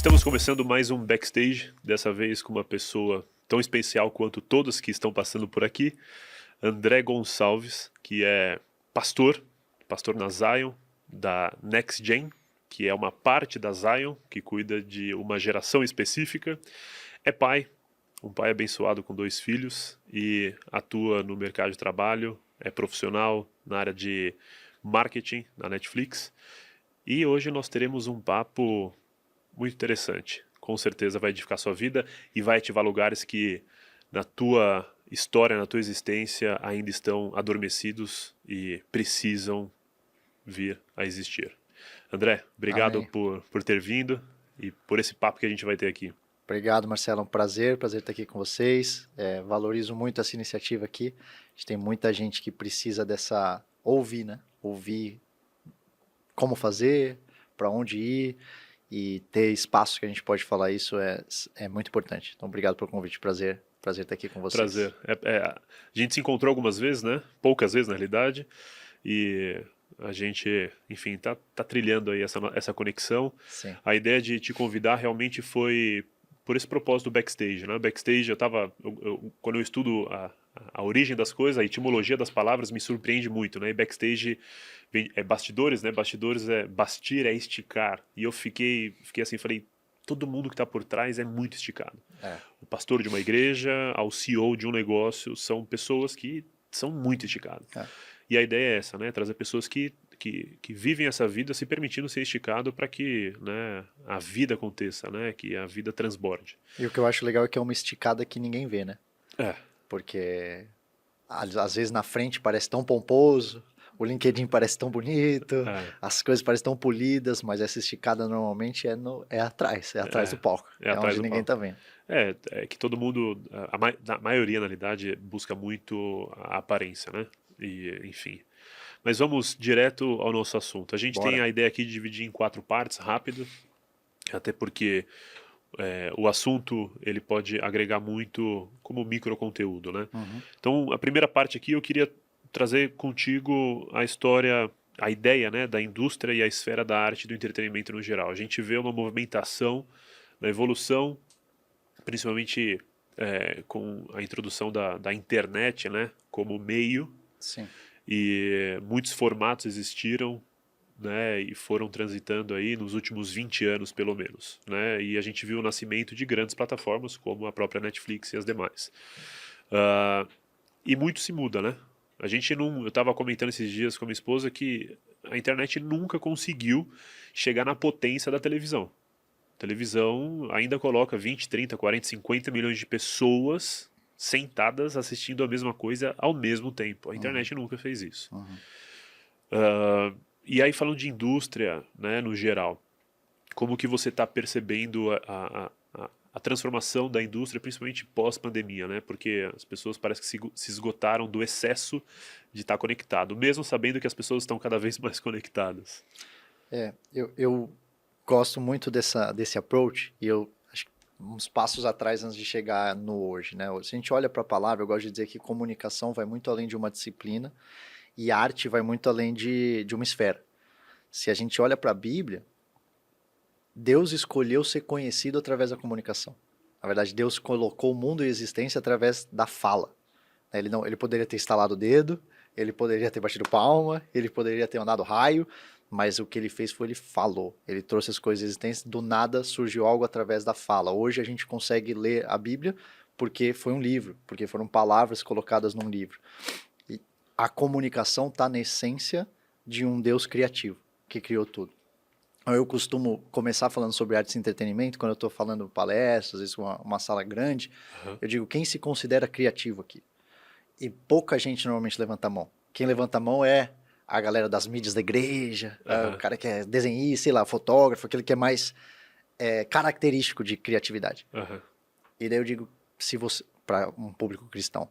Estamos começando mais um Backstage, dessa vez com uma pessoa tão especial quanto todas que estão passando por aqui, André Gonçalves, que é pastor na Zion, da Next Gen, que é uma parte da Zion, que cuida de uma geração específica, é pai, um pai abençoado com 2 filhos e atua no mercado de trabalho, é profissional na área de marketing na Netflix. E hoje nós teremos um papo muito interessante. Com certeza vai edificar sua vida e vai ativar lugares que na tua história, na tua existência ainda estão adormecidos e precisam vir a existir. André, obrigado Amém. por ter vindo e por esse papo que a gente vai ter aqui. Obrigado, Marcelo. É um prazer estar aqui com vocês. Valorizo muito essa iniciativa aqui. A gente tem muita gente que precisa ouvir, né? Ouvir como fazer, para onde ir e ter espaço que a gente pode falar isso é muito importante. Então, obrigado pelo convite. Prazer estar aqui com vocês. Prazer. A gente se encontrou algumas vezes, né? Poucas vezes, na realidade. E a gente, enfim, tá trilhando aí essa conexão. Sim. A ideia de te convidar realmente foi por esse propósito do Backstage, né? Backstage, quando eu estudo a origem das coisas, a etimologia das palavras me surpreende muito, né? E Backstage é bastidores, né? Bastidores bastir é esticar. E eu fiquei assim, falei, todo mundo que está por trás é muito esticado. O pastor de uma igreja, ao CEO de um negócio, são pessoas que são muito esticadas. E a ideia é essa, né? Trazer pessoas que vivem essa vida se permitindo ser esticado para que, né, a vida aconteça, né? Que a vida transborde. E o que eu acho legal é que é uma esticada que ninguém vê, né? É. Porque às vezes na frente parece tão pomposo, o LinkedIn parece tão bonito, as coisas parecem tão polidas, mas essa esticada normalmente é atrás do palco. É onde ninguém tá vendo. É que todo mundo, a maioria, na realidade, busca muito a aparência, né? E, enfim. Mas vamos direto ao nosso assunto. A gente tem a ideia aqui de dividir em 4 partes, rápido, até porque o assunto ele pode agregar muito como microconteúdo, né? Então, a primeira parte aqui eu queria trazer contigo a história, a ideia, né, da indústria e a esfera da arte e do entretenimento no geral. A gente vê uma movimentação, uma evolução, principalmente com a introdução da internet, né, como meio. Sim. E muitos formatos existiram, né, e foram transitando aí nos últimos 20 anos, pelo menos, né, e a gente viu o nascimento de grandes plataformas, como a própria Netflix e as demais. E muito se muda, né? Eu estava comentando esses dias com a minha esposa que a internet nunca conseguiu chegar na potência da televisão. A televisão ainda coloca 20, 30, 40, 50 milhões de pessoas sentadas assistindo a mesma coisa ao mesmo tempo. A internet nunca fez isso. E aí, falando de indústria, né, no geral, como que você está percebendo a transformação da indústria, principalmente pós-pandemia, né? Porque as pessoas parecem que se esgotaram do excesso de estar conectado, mesmo sabendo que as pessoas estão cada vez mais conectadas. Eu gosto muito desse approach e eu acho que uns passos atrás antes de chegar no hoje, né? Se a gente olha para a palavra, eu gosto de dizer que comunicação vai muito além de uma disciplina e arte vai muito além de uma esfera. Se a gente olha para a Bíblia, Deus escolheu ser conhecido através da comunicação. Na verdade, Deus colocou o mundo em existência através da fala. Ele poderia ter estalado o dedo, ele poderia ter batido palma, ele poderia ter mandado raio, mas o que ele fez foi ele falou. Ele trouxe as coisas em existência, do nada surgiu algo através da fala. Hoje a gente consegue ler a Bíblia porque foi um livro, porque foram palavras colocadas num livro. E a comunicação está na essência de um Deus criativo, que criou tudo. Eu costumo começar falando sobre artes e entretenimento, quando eu estou falando palestras, às vezes uma sala grande, eu digo, quem se considera criativo aqui? E pouca gente normalmente levanta a mão. Quem levanta a mão é a galera das mídias da igreja, o cara que é desenhista, sei lá, fotógrafo, aquele que é mais característico de criatividade. E daí eu digo, se você, para um público cristão,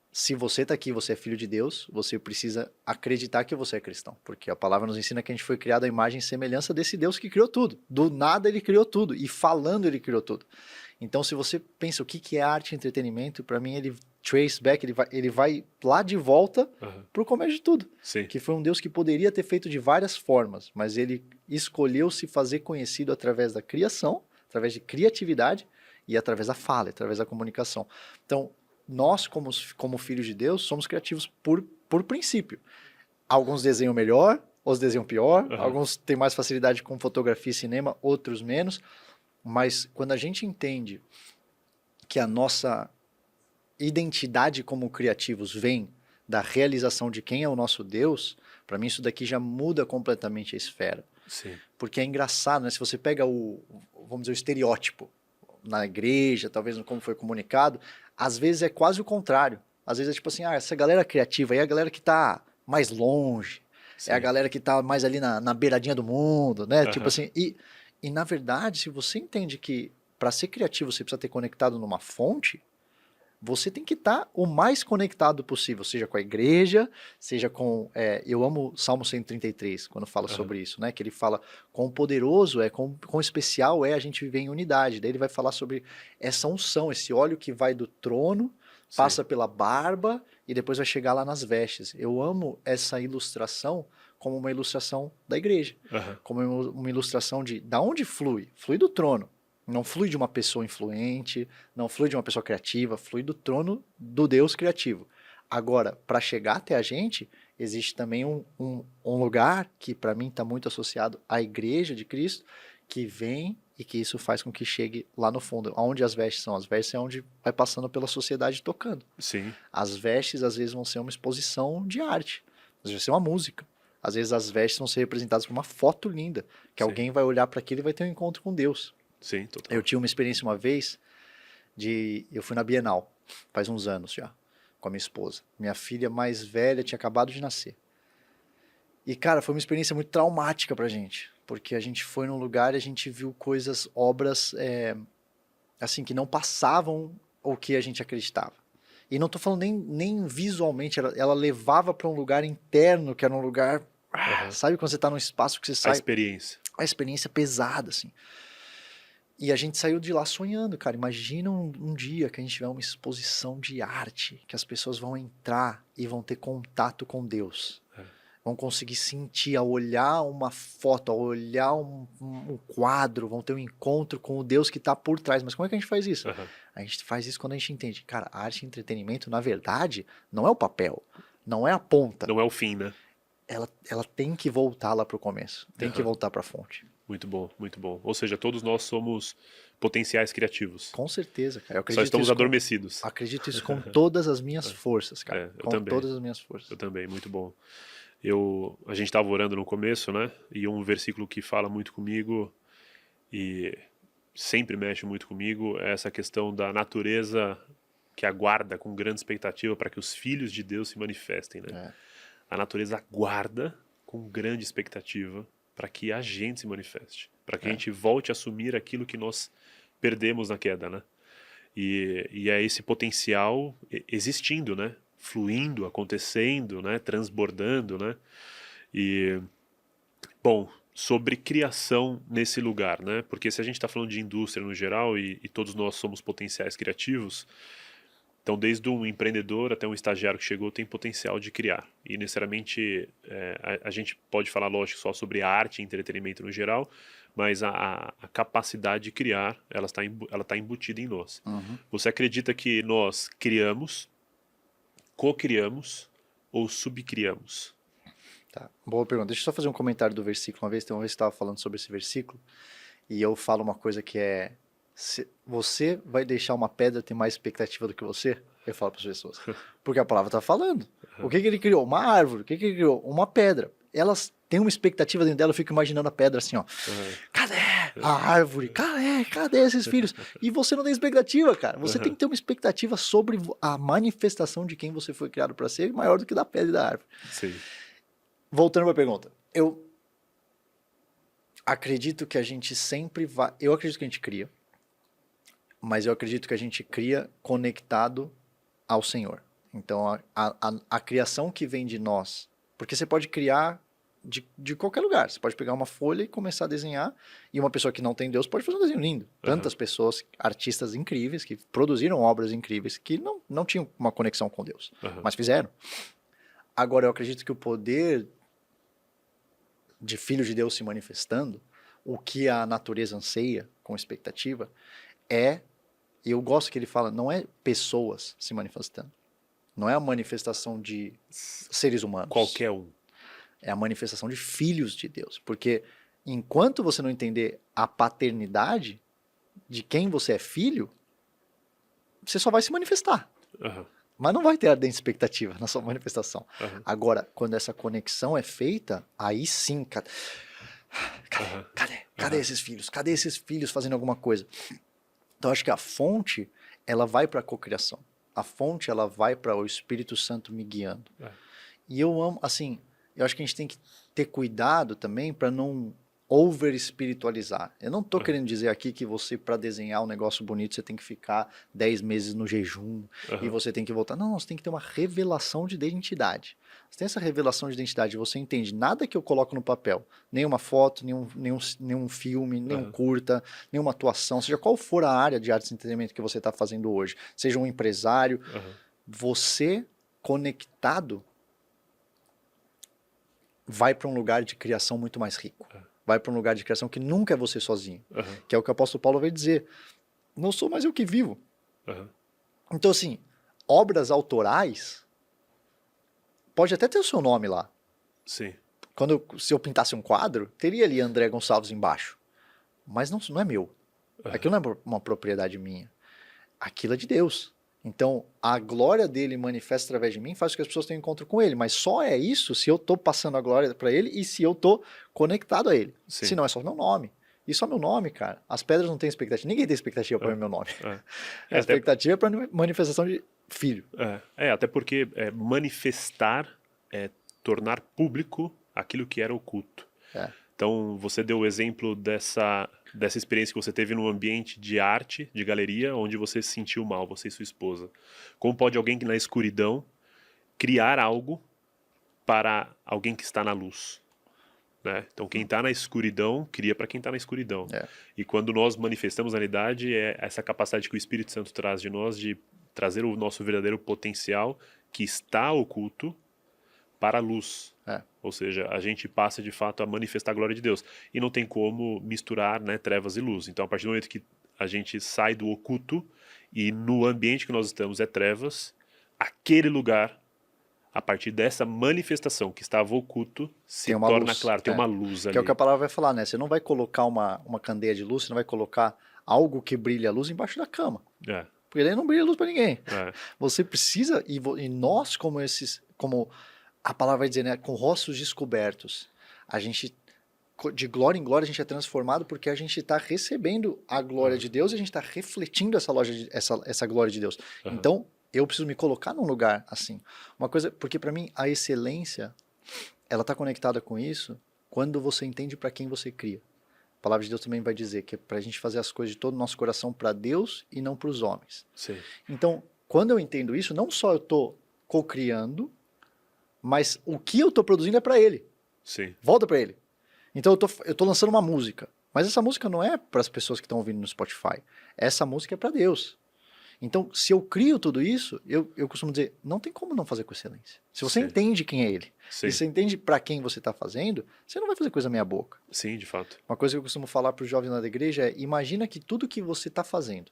se você está aqui, você é filho de Deus, você precisa acreditar que você é cristão, porque a palavra nos ensina que a gente foi criado à imagem e semelhança desse Deus que criou tudo. Do nada ele criou tudo, e falando ele criou tudo. Então, se você pensa o que é arte e entretenimento, para mim ele trace back, ele vai lá de volta para o começo de tudo. Sim. Que foi um Deus que poderia ter feito de várias formas, mas ele escolheu se fazer conhecido através da criação, através de criatividade e através da fala, através da comunicação. Então, nós, como filhos de Deus, somos criativos por princípio. Alguns desenham melhor, outros desenham pior, alguns têm mais facilidade com fotografia e cinema, outros menos, mas quando a gente entende que a nossa identidade como criativos vem da realização de quem é o nosso Deus, para mim isso daqui já muda completamente a esfera. Sim. Porque é engraçado, né? Se você pega vamos dizer, o estereótipo na igreja, talvez como foi comunicado, às vezes é quase o contrário. Às vezes é tipo assim, essa galera criativa aí é a galera que tá mais longe, Sim. é a galera que tá mais ali na beiradinha do mundo, né? Tipo assim, e na verdade, se você entende que para ser criativo você precisa ter conectado numa fonte, você tem que estar o mais conectado possível, seja com a igreja, seja com... eu amo o Salmo 133, quando fala sobre isso, né? Que ele fala, quão poderoso quão especial é a gente viver em unidade. Daí ele vai falar sobre essa unção, esse óleo que vai do trono, passa pela barba e depois vai chegar lá nas vestes. Eu amo essa ilustração como uma ilustração da igreja, como uma ilustração de onde flui? Flui do trono. Não flui de uma pessoa influente, não flui de uma pessoa criativa, flui do trono do Deus criativo. Agora, para chegar até a gente, existe também um lugar que para mim está muito associado à igreja de Cristo, que vem e que isso faz com que chegue lá no fundo. Onde as vestes são? As vestes é onde vai passando pela sociedade tocando. Sim. As vestes às vezes vão ser uma exposição de arte, às vezes vai ser uma música. Às vezes as vestes vão ser representadas por uma foto linda, que alguém vai olhar para aquilo e vai ter um encontro com Deus. Sim, total. Eu tive uma experiência uma vez eu fui na Bienal, faz uns anos já, com a minha esposa. Minha filha mais velha tinha acabado de nascer. E, cara, foi uma experiência muito traumática pra gente, porque a gente foi num lugar e a gente viu obras, assim, que não passavam o que a gente acreditava. E não tô falando nem visualmente, ela levava para um lugar interno, que era um lugar, sabe quando você tá num espaço que você sai... A experiência pesada, assim. E a gente saiu de lá sonhando, cara. Imagina um dia que a gente tiver uma exposição de arte, que as pessoas vão entrar e vão ter contato com Deus. Vão conseguir sentir, ao olhar uma foto, ao olhar um quadro, vão ter um encontro com o Deus que está por trás. Mas como é que a gente faz isso? A gente faz isso quando a gente entende. Cara, a arte e entretenimento, na verdade, não é o papel, não é a ponta. Não é o fim, né? Ela tem que voltar lá pro começo, tem que voltar para a fonte. Muito bom, muito bom. Ou seja, todos nós somos potenciais criativos. Com certeza, cara. Só estamos adormecidos. Acredito isso com todas as minhas forças, cara. Eu com também. Todas as minhas forças. Eu também, muito bom. A gente estava orando no começo, né? E um versículo que fala muito comigo e sempre mexe muito comigo é essa questão da natureza que aguarda com grande expectativa para que os filhos de Deus se manifestem, né? A natureza aguarda com grande expectativa para que a gente se manifeste, para que a gente volte a assumir aquilo que nós perdemos na queda, né? E é esse potencial existindo, né? Fluindo, acontecendo, né? Transbordando, né? E, bom, sobre criação nesse lugar, né? Porque se a gente está falando de indústria no geral e todos nós somos potenciais criativos, então desde um empreendedor até um estagiário que chegou tem potencial de criar. E necessariamente a gente pode falar, lógico, só sobre arte e entretenimento no geral, mas a capacidade de criar, ela tá embutida em nós. Você acredita que nós criamos, co-criamos ou subcriamos? Tá, boa pergunta. Deixa eu só fazer um comentário do versículo. Uma vez você estava falando sobre esse versículo e eu falo uma coisa que é: você vai deixar uma pedra ter mais expectativa do que você? Eu falo para as pessoas. Porque a palavra está falando. O que ele criou? Uma árvore. O que ele criou? Uma pedra. Elas têm uma expectativa dentro dela, eu fico imaginando a pedra assim, ó. Cadê a árvore? Cadê esses filhos? E você não tem expectativa, cara. Você tem que ter uma expectativa sobre a manifestação de quem você foi criado para ser maior do que da pedra e da árvore. Sim. Voltando para a pergunta. Eu acredito que a gente sempre vai... Eu acredito que a gente cria. Mas eu acredito que a gente cria conectado ao Senhor. Então, a criação que vem de nós... Porque você pode criar de qualquer lugar. Você pode pegar uma folha e começar a desenhar. E uma pessoa que não tem Deus pode fazer um desenho lindo. Tantas pessoas, artistas incríveis, que produziram obras incríveis, que não tinham uma conexão com Deus. Mas fizeram. Agora, eu acredito que o poder de filho de Deus se manifestando, o que a natureza anseia com expectativa, eu gosto que ele fala, não é pessoas se manifestando. Não é a manifestação de seres humanos. Qualquer um. É a manifestação de filhos de Deus. Porque enquanto você não entender a paternidade de quem você é filho, você só vai se manifestar. Uhum. Mas não vai ter ardente expectativa na sua manifestação. Uhum. Agora, quando essa conexão é feita, aí sim, cadê esses filhos? Cadê esses filhos fazendo alguma coisa? Então, acho que a fonte, ela vai para a cocriação. A fonte, ela vai para o Espírito Santo me guiando. E eu amo, assim, eu acho que a gente tem que ter cuidado também para não over-espiritualizar. Eu não tô querendo dizer aqui que você, para desenhar um negócio bonito, você tem que ficar 10 meses no jejum e você tem que voltar. Não, você tem que ter uma revelação de identidade. Você tem essa revelação de identidade, você entende nada que eu coloco no papel, nenhuma foto, nenhum filme, nenhum curta, nenhuma atuação, seja qual for a área de arte e entretenimento que você está fazendo hoje, seja um empresário, você conectado vai para um lugar de criação muito mais rico. Vai para um lugar de criação que nunca é você sozinho. Que é o que o apóstolo Paulo vai dizer. Não sou mais eu que vivo. Então, assim, obras autorais pode até ter o seu nome lá. Sim. Se eu pintasse um quadro, teria ali André Gonçalves embaixo. Mas não é meu. Aquilo não é uma propriedade minha. Aquilo é de Deus. Então, a glória dele manifesta através de mim, faz com que as pessoas tenham encontro com ele. Mas só é isso se eu estou passando a glória para ele e se eu estou conectado a ele. Sim. Senão é só meu nome. E só meu nome, cara. As pedras não têm expectativa. Ninguém tem expectativa para ver meu nome. A expectativa é para manifestação de filho. Até porque manifestar é tornar público aquilo que era oculto. Então, você deu o exemplo dessa experiência que você teve num ambiente de arte, de galeria, onde você se sentiu mal, você e sua esposa. Como pode alguém que na escuridão criar algo para alguém que está na luz? Né? Então, quem está na escuridão, cria para quem está na escuridão. E quando nós manifestamos a realidade, é essa capacidade que o Espírito Santo traz de nós de trazer o nosso verdadeiro potencial que está oculto para a luz. Ou seja, a gente passa de fato a manifestar a glória de Deus. E não tem como misturar, né, trevas e luz. Então, a partir do momento que a gente sai do oculto e no ambiente que nós estamos é trevas, aquele lugar, a partir dessa manifestação que estava oculto, se torna claro, tem uma luz ali. Que é o que a palavra vai falar, né? Você não vai colocar uma candeia de luz, você não vai colocar algo que brilhe a luz embaixo da cama. Porque daí não brilha a luz para ninguém. Você precisa, e nós como a palavra vai dizer, né, com rostos descobertos, a gente, de glória em glória, a gente é transformado porque a gente está recebendo a glória de Deus e a gente está refletindo essa glória de Deus. Então, eu preciso me colocar num lugar assim. Uma coisa, porque para mim, a excelência, ela está conectada com isso quando você entende para quem você cria. A palavra de Deus também vai dizer que é para a gente fazer as coisas de todo o nosso coração para Deus e não para os homens. Sim. Então, quando eu entendo isso, não só eu estou co-criando, mas o que eu estou produzindo é para ele. Sim. Volta para ele. Então eu tô lançando uma música, mas essa música não é para as pessoas que estão ouvindo no Spotify. Essa música é para Deus. Então, se eu crio tudo isso, eu costumo dizer, não tem como não fazer com excelência. Se você entende quem é ele, e você entende para quem você está fazendo, você não vai fazer coisa meia boca. Sim, de fato. Uma coisa que eu costumo falar para os jovens lá da igreja é, imagina que tudo que você está fazendo,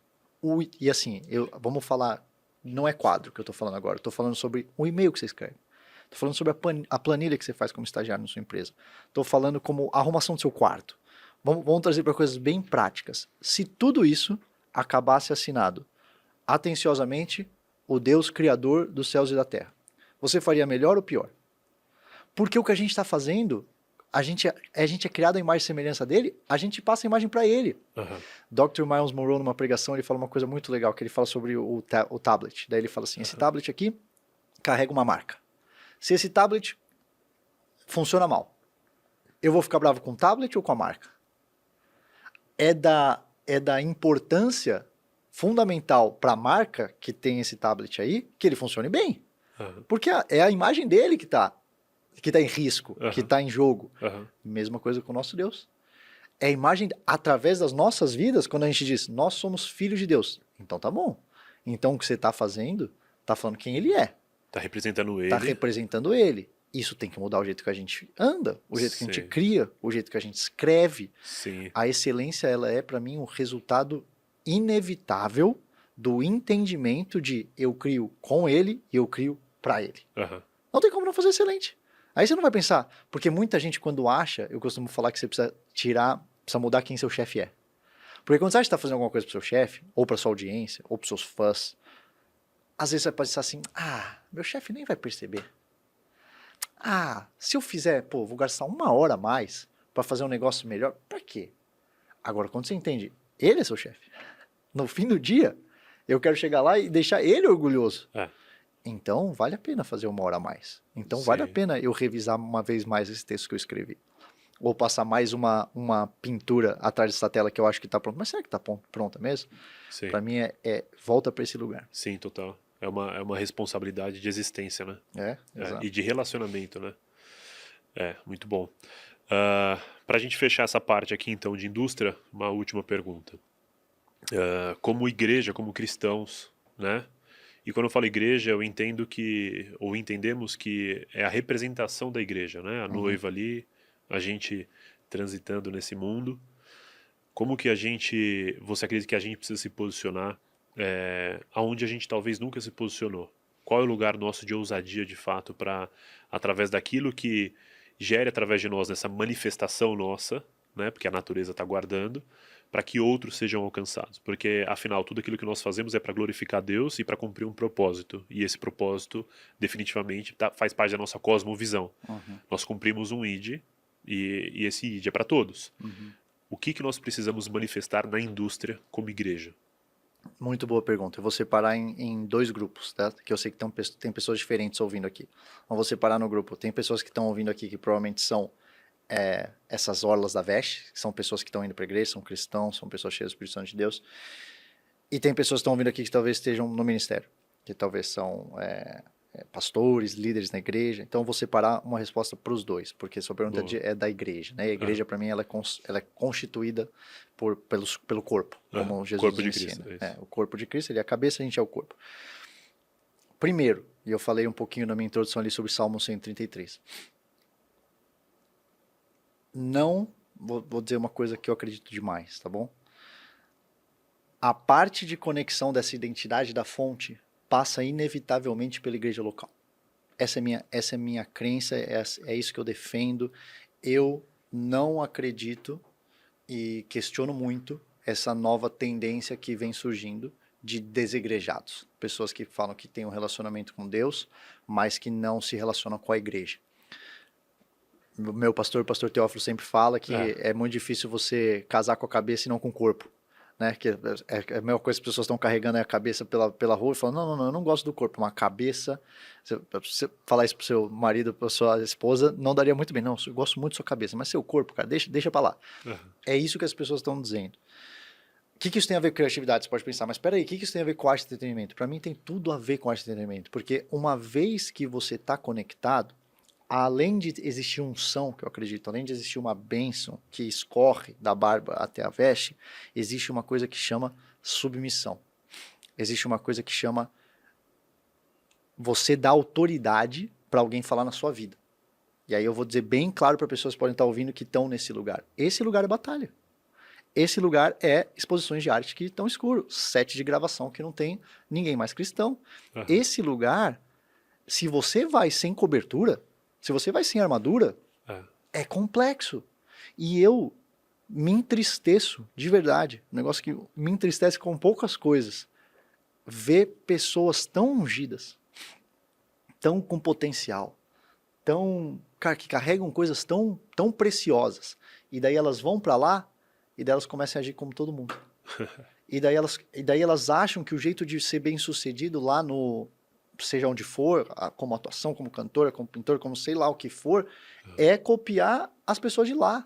e assim, vamos falar, não é quadro que eu estou falando agora, estou falando sobre o e-mail que você escreve. Estou falando sobre a planilha que você faz como estagiário na sua empresa. Estou falando como a arrumação do seu quarto. Vamos trazer para coisas bem práticas. Se tudo isso acabasse assinado, atenciosamente, o Deus Criador dos céus e da terra, você faria melhor ou pior? Porque o que a gente está fazendo, a gente é criado à imagem e semelhança dele, a gente passa a imagem para ele. Dr. Miles Monroe, numa pregação, ele fala uma coisa muito legal, que ele fala sobre o tablet. Daí ele fala assim, esse tablet aqui carrega uma marca. Se esse tablet funciona mal, eu vou ficar bravo com o tablet ou com a marca? É da importância fundamental para a marca que tem esse tablet aí, que ele funcione bem. Porque é a imagem dele que tá em risco, que está em jogo. Mesma coisa com o nosso Deus. É a imagem, através das nossas vidas, quando a gente diz, nós somos filhos de Deus. Então tá bom. Então o que você está fazendo, está falando quem ele é. Está representando ele. Está representando ele. Isso tem que mudar o jeito que a gente anda, o jeito que a gente Sim. cria, o jeito que a gente escreve. Sim. A excelência, ela é, para mim, um resultado inevitável do entendimento de eu crio com ele e eu crio para ele. Aham. Não tem como não fazer excelente. Aí você não vai pensar, porque muita gente quando acha, eu costumo falar que você precisa mudar quem seu chefe é. Porque quando você está fazendo alguma coisa pro seu chefe, ou pra sua audiência, ou pros seus fãs, às vezes você vai pensar assim, meu chefe nem vai perceber. Se eu fizer, vou gastar 1 hora a mais para fazer um negócio melhor, pra quê? Agora, quando você entende, ele é seu chefe. No fim do dia, eu quero chegar lá e deixar ele orgulhoso. É. Então, vale a pena fazer 1 hora a mais. Então, Sim. vale a pena eu revisar uma vez mais esse texto que eu escrevi. Ou passar mais uma pintura atrás dessa tela que eu acho que está pronta. Mas será que está pronta mesmo? Sim. Para mim, volta para esse lugar. Sim, total. É uma responsabilidade de existência, né? Exato. E de relacionamento, né? Muito bom. Para a gente fechar essa parte aqui, então, de indústria, uma última pergunta. Como igreja, como cristãos, né? E quando eu falo igreja, eu entendo que, ou entendemos que é a representação da igreja, né? A noiva ali, a gente transitando nesse mundo. Como que você acredita que a gente precisa se posicionar aonde a gente talvez nunca se posicionou? Qual é o lugar nosso de ousadia, de fato, para, através daquilo que gere através de nós, nessa manifestação nossa, né? Porque a natureza está guardando, para que outros sejam alcançados. Porque, afinal, tudo aquilo que nós fazemos é para glorificar Deus e para cumprir um propósito. E esse propósito, definitivamente, faz parte da nossa cosmovisão. Nós cumprimos um ID, e esse ID é para todos. O que nós precisamos manifestar na indústria como igreja? Muito boa pergunta. Eu vou separar em 2 grupos, tá? Que eu sei que tem pessoas diferentes ouvindo aqui. Então, vou separar no grupo. Tem pessoas que estão ouvindo aqui que provavelmente são essas orlas da veste, que são pessoas que estão indo para a igreja, são cristãos, são pessoas cheias do Espírito Santo de Deus. E tem pessoas que estão ouvindo aqui que talvez estejam no ministério, que talvez são pastores, líderes na igreja. Então, eu vou separar uma resposta para os dois, porque sua pergunta é da igreja, né? A igreja, para mim, ela é constituída pelo corpo, como Jesus corpo de ensina. Cristo, é isso. O corpo de Cristo, ele é a cabeça, a gente é o corpo. Primeiro, e eu falei um pouquinho na minha introdução ali sobre Salmo 133. Não, vou dizer uma coisa que eu acredito demais, tá bom? A parte de conexão dessa identidade da fonte passa inevitavelmente pela igreja local. Essa é minha crença, é isso que eu defendo. Eu não acredito e questiono muito essa nova tendência que vem surgindo de desigrejados. Pessoas que falam que têm um relacionamento com Deus, mas que não se relacionam com a igreja. Meu pastor, o pastor Teófilo, sempre fala que é muito difícil você casar com a cabeça e não com o corpo. Né? Que é a mesma coisa que as pessoas estão carregando a cabeça pela rua e falando, não, eu não gosto do corpo. Uma cabeça, você falar isso pro seu marido, pra sua esposa, não daria muito bem. Não, eu gosto muito da sua cabeça, mas seu corpo, cara, deixa pra lá. É isso que as pessoas estão dizendo. O que isso tem a ver com criatividade? Você pode pensar, mas peraí, o que isso tem a ver com arte e entretenimento? Para mim tem tudo a ver com arte e entretenimento, porque uma vez que você está conectado, além de existir unção, que eu acredito, além de existir uma bênção que escorre da barba até a veste, existe uma coisa que chama submissão. Existe uma coisa que chama você dar autoridade para alguém falar na sua vida. E aí eu vou dizer bem claro para pessoas que podem estar ouvindo que estão nesse lugar. Esse lugar é batalha. Esse lugar é exposições de arte que estão escuro, set de gravação que não tem ninguém mais cristão. Esse lugar, se você vai sem cobertura, se você vai sem armadura, é complexo. E eu me entristeço, de verdade, um negócio que me entristece com poucas coisas, ver pessoas tão ungidas, tão com potencial, que carregam coisas tão preciosas, e daí elas vão para lá, e daí elas começam a agir como todo mundo. E daí elas acham que o jeito de ser bem sucedido lá no... seja onde for, como atuação, como cantora, como pintor, como sei lá o que for, é copiar as pessoas de lá.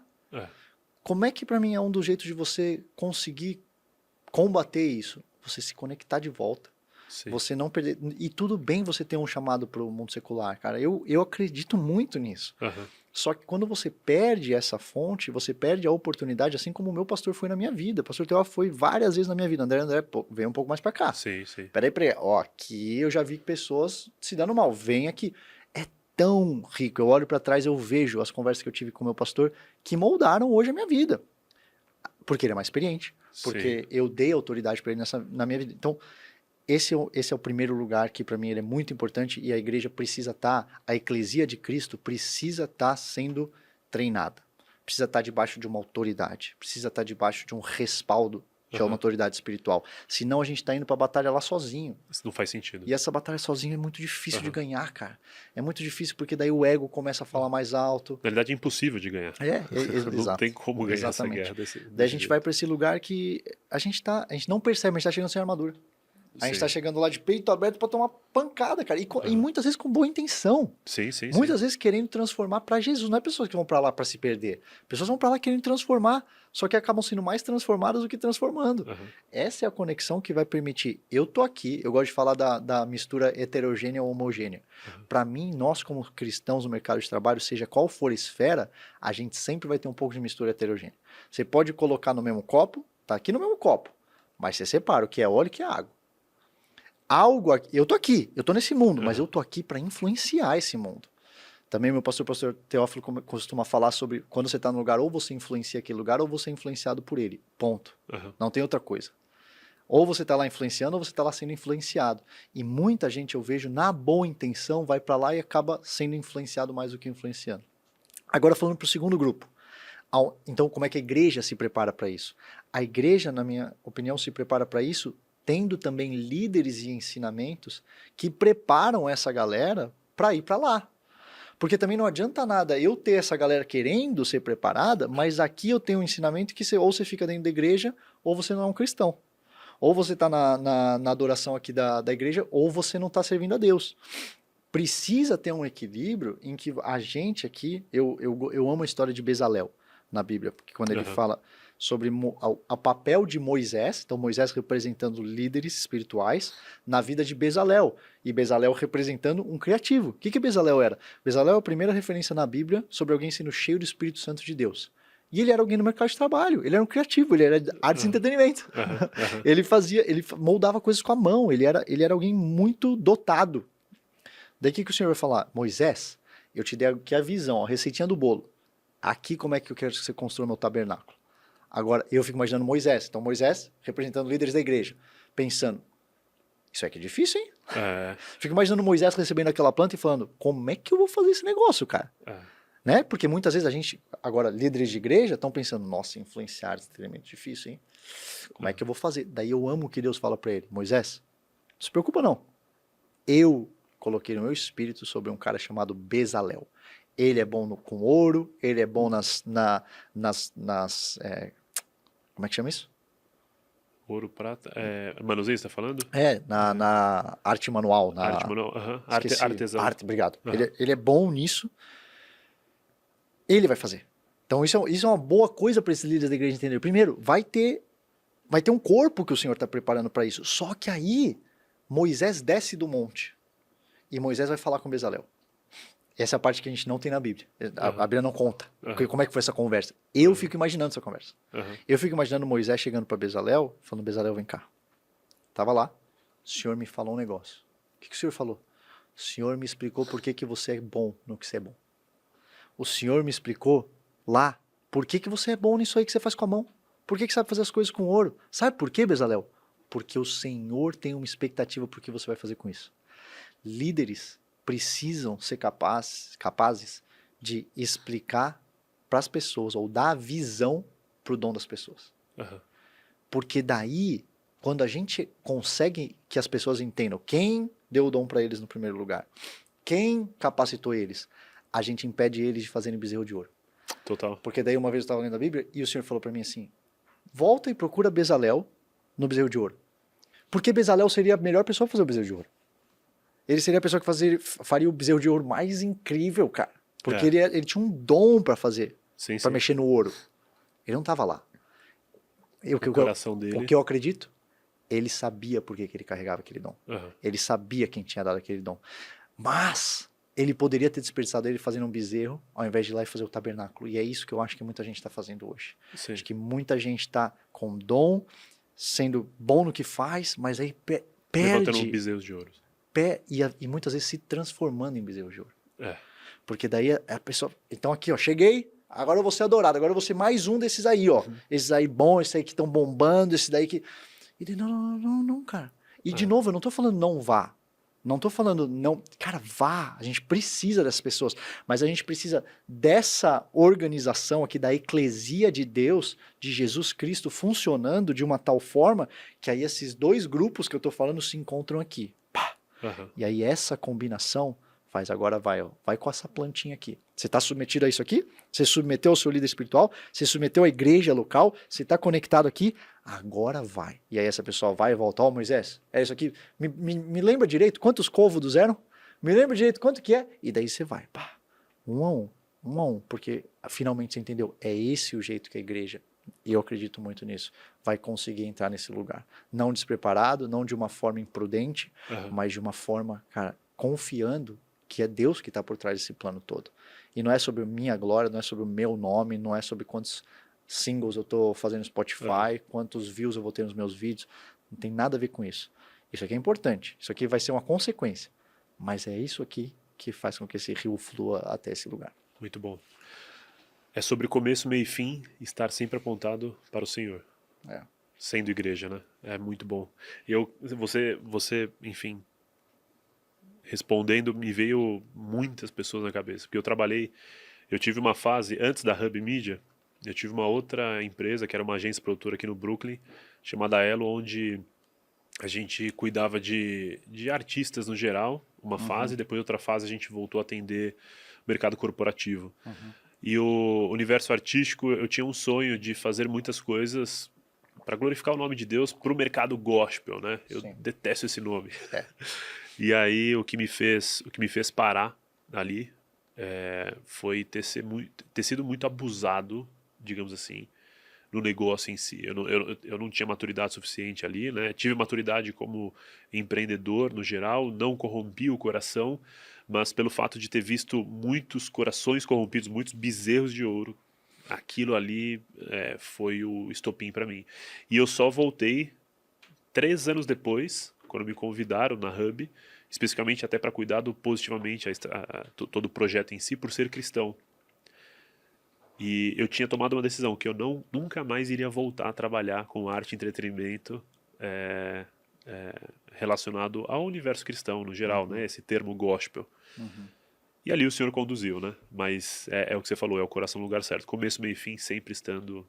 Como é que para mim é um dos jeitos de você conseguir combater isso? Você se conectar de volta. Sim. Você não perder... E tudo bem você ter um chamado para o mundo secular, cara. Eu acredito muito nisso. Só que quando você perde essa fonte, você perde a oportunidade, assim como o meu pastor foi na minha vida. O pastor Teófilo foi várias vezes na minha vida. André, vem um pouco mais pra cá. Sim. Peraí. Ó, aqui eu já vi pessoas se dando mal. Vem aqui. É tão rico. Eu olho para trás, eu vejo as conversas que eu tive com o meu pastor que moldaram hoje a minha vida. Porque ele é mais experiente, porque eu dei autoridade para ele na minha vida. Então, esse é o primeiro lugar que para mim ele é muito importante e a igreja precisa estar, a eclesia de Cristo precisa estar sendo treinada. Precisa estar debaixo de uma autoridade, precisa estar debaixo de um respaldo que é uma autoridade espiritual. Senão a gente está indo para a batalha lá sozinho. Isso não faz sentido. E essa batalha sozinho é muito difícil de ganhar, cara. É muito difícil porque daí o ego começa a falar mais alto. Na verdade é impossível de ganhar. Não tem como ganhar essa guerra. Daí a gente vai para esse lugar que a gente não percebe, a gente está chegando sem armadura. A gente está chegando lá de peito aberto para tomar pancada, cara. E muitas vezes com boa intenção. Sim. Muitas vezes querendo transformar para Jesus. Não é pessoas que vão para lá para se perder. Pessoas vão para lá querendo transformar. Só que acabam sendo mais transformadas do que transformando. Essa é a conexão que vai permitir. Eu tô aqui, eu gosto de falar da mistura heterogênea ou homogênea. Para mim, nós como cristãos no mercado de trabalho, seja qual for a esfera, a gente sempre vai ter um pouco de mistura heterogênea. Você pode colocar no mesmo copo, tá aqui no mesmo copo. Mas você separa o que é óleo e o que é água. Eu tô aqui, eu tô nesse mundo, mas eu tô aqui para influenciar esse mundo. Também meu pastor Teófilo costuma falar sobre quando você está no lugar, ou você influencia aquele lugar, ou você é influenciado por ele. Ponto. Não tem outra coisa. Ou você está lá influenciando, ou você está lá sendo influenciado. E muita gente, eu vejo, na boa intenção, vai para lá e acaba sendo influenciado mais do que influenciando. Agora falando para o segundo grupo. Então, como é que a igreja se prepara para isso? A igreja, na minha opinião, se prepara para isso tendo também líderes e ensinamentos que preparam essa galera para ir para lá. Porque também não adianta nada eu ter essa galera querendo ser preparada, mas aqui eu tenho um ensinamento que ou você fica dentro da igreja, ou você não é um cristão. Ou você está na adoração aqui da igreja, ou você não está servindo a Deus. Precisa ter um equilíbrio em que a gente aqui... Eu amo a história de Bezalel na Bíblia, porque quando ele fala sobre o papel de Moisés, então Moisés representando líderes espirituais na vida de Bezalel, e Bezalel representando um criativo. O que Bezalel era? Bezalel é a primeira referência na Bíblia sobre alguém sendo cheio do Espírito Santo de Deus. E ele era alguém no mercado de trabalho, ele era um criativo, ele era artes e entretenimento. Ele moldava coisas com a mão, ele era alguém muito dotado. Daí o que o Senhor vai falar? Moisés, eu te dei aqui a visão, a receitinha do bolo. Aqui como é que eu quero que você construa meu tabernáculo. Agora, eu fico imaginando Moisés. Então, Moisés representando líderes da igreja. Pensando, isso aqui é difícil, hein? Fico imaginando Moisés recebendo aquela planta e falando, como é que eu vou fazer esse negócio, cara? Né? Porque muitas vezes a gente, agora, líderes de igreja, estão pensando, nossa, influenciar é extremamente difícil, hein? Como é que eu vou fazer? Daí eu amo o que Deus fala para ele. Moisés, não se preocupa não. Eu coloquei o meu espírito sobre um cara chamado Bezalel. Ele é bom com ouro, ele é bom como é que chama isso? Ouro, prata... manuseio, você está falando? Na arte manual. Arte manual, artesão. Obrigado. Ele é bom nisso. Ele vai fazer. Então isso é uma boa coisa para esses líderes da igreja entender. Primeiro, vai ter um corpo que o Senhor está preparando para isso. Só que aí, Moisés desce do monte. E Moisés vai falar com Bezalel. Essa é a parte que a gente não tem na Bíblia. A Bíblia não conta. Como é que foi essa conversa? Eu fico imaginando essa conversa. Eu fico imaginando Moisés chegando para Bezalel, falando, Bezalel, vem cá. Tava lá. O Senhor me falou um negócio. O que o Senhor falou? O Senhor me explicou por que você é bom no que você é bom. O Senhor me explicou lá por que você é bom nisso aí que você faz com a mão. Por que sabe fazer as coisas com ouro. Sabe por quê, Bezalel? Porque o Senhor tem uma expectativa por que você vai fazer com isso. Líderes precisam ser capazes de explicar para as pessoas, ou dar a visão para o dom das pessoas. Porque daí, quando a gente consegue que as pessoas entendam quem deu o dom para eles no primeiro lugar, quem capacitou eles, a gente impede eles de fazerem bezerro de ouro. Total. Porque daí uma vez eu estava lendo a Bíblia e o Senhor falou para mim assim, volta e procura Bezalel no bezerro de ouro. Porque Bezalel seria a melhor pessoa para fazer o bezerro de ouro. Ele seria a pessoa que faria o bezerro de ouro mais incrível, cara. Porque ele tinha um dom para fazer, para mexer no ouro. Ele não estava lá. O que eu acredito, ele sabia por que ele carregava aquele dom. Ele sabia quem tinha dado aquele dom. Mas ele poderia ter desperdiçado ele fazendo um bezerro, ao invés de ir lá e fazer o tabernáculo. E é isso que eu acho que muita gente está fazendo hoje. Acho que muita gente está com dom, sendo bom no que faz, mas aí perde... Levantando bezerros de ouro. E muitas vezes se transformando em bezerro de ouro. Porque daí a pessoa... Então aqui, ó, cheguei, agora eu vou ser adorado, agora eu vou ser mais um desses aí, ó. Esses aí bons, esses aí que estão bombando, esses daí que... E daí, não, cara. E de novo, eu não tô falando não vá. Não tô falando não... Cara, vá. A gente precisa dessas pessoas. Mas a gente precisa dessa organização aqui, da eclesia de Deus, de Jesus Cristo, funcionando de uma tal forma que aí esses dois grupos que eu tô falando se encontram aqui. Pá. E aí essa combinação faz agora vai, ó, vai com essa plantinha aqui. Você está submetido a isso aqui? Você submeteu ao seu líder espiritual? Você submeteu à igreja local? Você está conectado aqui? Agora vai. E aí essa pessoa vai e volta. Ó, Moisés, é isso aqui. Me lembra direito quantos côvados eram? Me lembra direito quanto que é? E daí você vai. Pá, um a um. Porque finalmente você entendeu. É esse o jeito que a igreja, e eu acredito muito nisso, vai conseguir entrar nesse lugar. Não despreparado, não de uma forma imprudente, mas de uma forma, cara, confiando que é Deus que está por trás desse plano todo. E não é sobre minha glória, não é sobre o meu nome, não é sobre quantos singles eu estou fazendo no Spotify, quantos views eu vou ter nos meus vídeos. Não tem nada a ver com isso. Isso aqui é importante. Isso aqui vai ser uma consequência. Mas é isso aqui que faz com que esse rio flua até esse lugar. Muito bom. É sobre começo, meio e fim, estar sempre apontado para o Senhor. Sendo igreja, né? É muito bom. E você, enfim, respondendo, me veio muitas pessoas na cabeça. Porque eu tive uma fase, antes da Hub Media, eu tive uma outra empresa, que era uma agência produtora aqui no Brooklyn, chamada Elo, onde a gente cuidava de artistas no geral, uma fase, depois outra fase a gente voltou a atender o mercado corporativo. E o universo artístico, eu tinha um sonho de fazer muitas coisas para glorificar o nome de Deus para o mercado gospel, né? Eu detesto esse nome. E aí o que me fez parar ali foi ter sido muito abusado, digamos assim, no negócio em si. Eu não tinha maturidade suficiente ali, né? Tive maturidade como empreendedor no geral, não corrompi o coração, mas pelo fato de ter visto muitos corações corrompidos, muitos bezerros de ouro, aquilo ali foi o estopim para mim. E eu só voltei 3 anos depois, quando me convidaram na Hub, especificamente até para cuidar positivamente todo o projeto em si, por ser cristão. E eu tinha tomado uma decisão que eu nunca mais iria voltar a trabalhar com arte e entretenimento relacionado ao universo cristão no geral, né? Esse termo gospel. E ali o Senhor conduziu, né? Mas é o que você falou, é o coração no lugar certo. Começo, meio e fim, sempre estando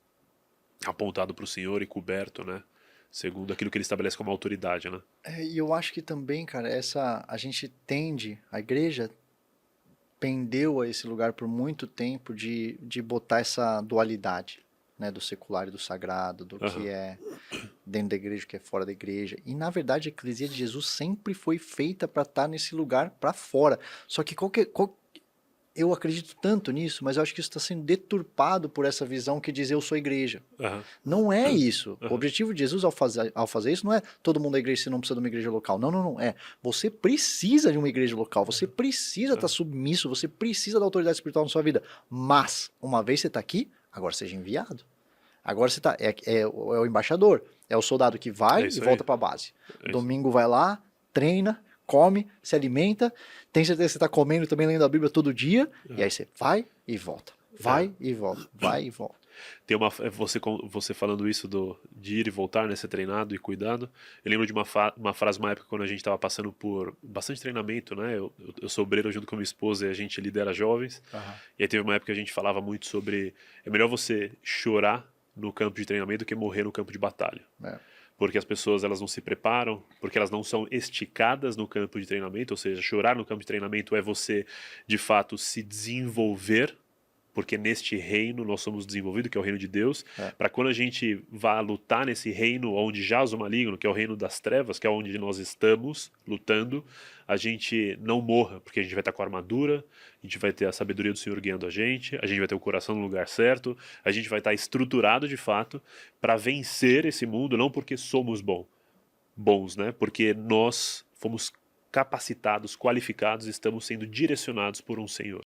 apontado para o Senhor e coberto, né? Segundo aquilo que ele estabelece como autoridade, né? E eu acho que também, cara, a igreja pendeu a esse lugar por muito tempo de botar essa dualidade, né, do secular e do sagrado, do que é dentro da igreja, o que é fora da igreja. E na verdade a eclesia de Jesus sempre foi feita para estar nesse lugar para fora. Só que eu acredito tanto nisso, mas eu acho que isso está sendo deturpado por essa visão que diz eu sou igreja. Não é isso. O objetivo de Jesus ao fazer isso não é todo mundo é igreja, você não precisa de uma igreja local. Não. Você precisa de uma igreja local, você precisa estar submisso, você precisa da autoridade espiritual na sua vida. Mas, uma vez você está aqui, agora seja enviado. Agora você é o embaixador, é o soldado que vai e volta para a base. Domingo vai lá, treina, come, se alimenta, tem certeza que você está comendo também, lendo a Bíblia todo dia, e aí você vai e volta, vai e volta, vai e volta. Tem você falando isso de ir e voltar, né, ser treinado e cuidado. Eu lembro de uma frase, uma época quando a gente estava passando por bastante treinamento, né? Eu sou obreiro junto com a minha esposa e a gente lidera jovens. E aí teve uma época que a gente falava muito sobre é melhor você chorar no campo de treinamento do que morrer no campo de batalha. Porque as pessoas elas não se preparam, porque elas não são esticadas no campo de treinamento, ou seja, chorar no campo de treinamento é você, de fato, se desenvolver, porque neste reino nós somos desenvolvidos, que é o reino de Deus, para quando a gente vá lutar nesse reino onde jaz o maligno, que é o reino das trevas, que é onde nós estamos lutando, a gente não morra, porque a gente vai estar com a armadura, a gente vai ter a sabedoria do Senhor guiando a gente vai ter o coração no lugar certo, a gente vai estar estruturado de fato para vencer esse mundo, não porque somos bons, né? Porque nós fomos capacitados, qualificados, estamos sendo direcionados por um Senhor.